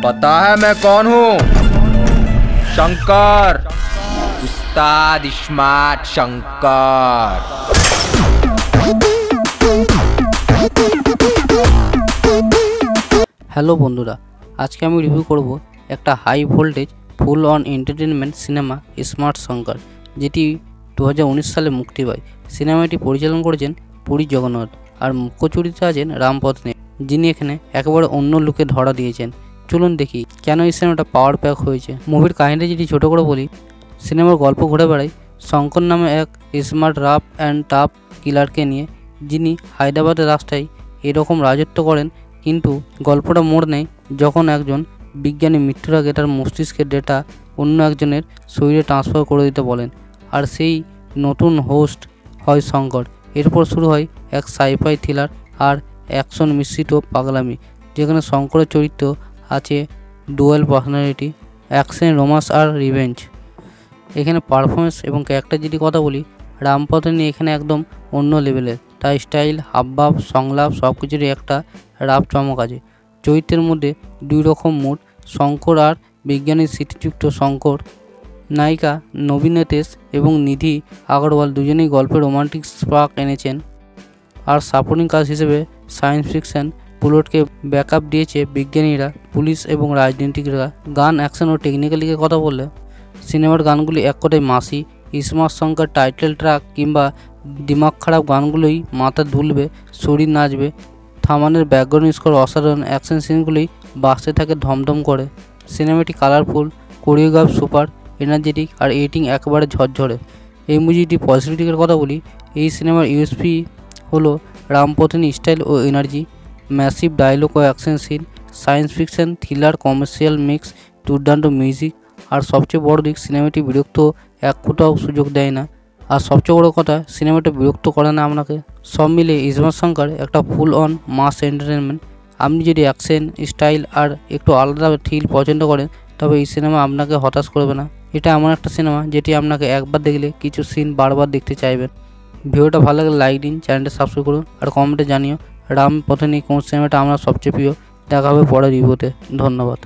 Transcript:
पता है मैं कौन हूँ? शंकर, उस्ताद स्मार्ट शंकर। हेलो बंधुरा, आज के आमी रिव्यू करब एक high voltage full on entertainment cinema smart Shankar जेटी 2019 साले मुक्ति पाय। सिनेमाटी परिचालन करेছেন पुरी जगन्नाथ और मुख्य चरित्रे आছেন रामपत्नी, যিনি এখানে একেবারে অন্য লুকে ধরা দিয়েছেন। চলুন দেখি কেন এই সিনেমাটা পাওয়ার প্যাক হয়েছে। মুভির কাহিনী যদি ছোট করে বলি, সিনেমার গল্প ঘুরে বেড়ায় শঙ্কর নামে এক স্মার্ট রাফ অ্যান্ড টাফ কিলারকে নিয়ে, যিনি হায়দ্রাবাদের রাস্তায় এরকম রাজত্ব করেন। কিন্তু গল্পটা মোড় নেয় যখন একজন বিজ্ঞানী মৃত্যুর আগে তার মস্তিষ্কের ডেটা অন্য একজনের শরীরে ট্রান্সফার করে দিতে বলেন, আর সেই নতুন হোস্ট হয় শঙ্কর। এরপর শুরু হয় এক সাইফাই থ্রিলার আর অ্যাকশন মিশ্রিত পাগলামি, যেখানে শঙ্করের চরিত্র আছে ডুয়াল পার্সোনালিটি, অ্যাকশন, রোমান্স আর রিভেঞ্জ। এখানে পারফরমেন্স এবং ক্যারেক্টার যদি কথা বলি, রামপত্নী এখানে একদম অন্য লেভেলের। তার স্টাইল, হাবভাব, সংলাপ সব কিছুরই একটা রাফ চমক আছে। চরিত্রের মধ্যে দুই রকম মুড, শঙ্কর আর বিজ্ঞানীর স্মৃতিযুক্ত শঙ্কর। নায়িকা নবীনতেশ এবং নিধি আগরওয়াল দুজনেই গল্পে রোমান্টিক স্পার্ক এনেছেন। আর সাপোর্টিং কাজ হিসেবে সায়েন্স ফিকশন প্লটকে ব্যাকআপ দিয়েছে বিজ্ঞানীরা, পুলিশ এবং রাজনীতিকরা। গান, অ্যাকশন ও টেকনিক্যালিকে কথা বললে সিনেমার গানগুলি এক কথায় মাসি। স্মার্ট শঙ্কর টাইটেল ট্র্যাক কিংবা দিমাগ খারাপ গানগুলোই মাথা দুলবে, শরীর নাচবে। থামানের ব্যাকগ্রাউন্ড স্কোর অসাধারণ, অ্যাকশন সিনগুলি বাসতে থাকে ধমধম করে। সিনেমাটি কালারফুল, কোরিওগ্রাফ সুপার, এনার্জেটিক আর এডিটিং একেবারে ঝরঝরে। এই মুভিটি পজিটিভের কথা বলি, এই সিনেমার ইউএসপি হলো রামপত্নী স্টাইল ও এনার্জি, ম্যাসিভ ডায়লগ ও action scene, science fiction thriller commercial mix, দুর্দান্ত মিউজিক। আর সবচেয়ে বড় দিক, সিনেমাটি বিরক্ত এক ফোঁটাও সুযোগ দেয় না। আর সবচেয়ে বড় কথা, সিনেমাটা বিরক্ত করে না আপনাকে। সব মিলে স্মার্ট শঙ্কর একটা ফুল অন মাস এন্টারটেনমেন্ট। আপনি যদি অ্যাকশন, স্টাইল আর একটু আলাদা থ্রিল পছন্দ করেন, তবে এই সিনেমা আপনাকে হতাশ করবে না। এটা এমন একটা সিনেমা যেটি আপনাকে একবার দেখলে কিছু সিন বারবার দেখতে চাইবেন। ভিডিওটা ভালো লাগলে লাইক দিন, চ্যানেলটা সাবস্ক্রাইব করুন আর কমেন্টে জানিও রামপত্নী কোন সিনেমাটা আপনার সবচেয়ে প্রিয়। দেখা হবে পরের রিভিউতে। ধন্যবাদ।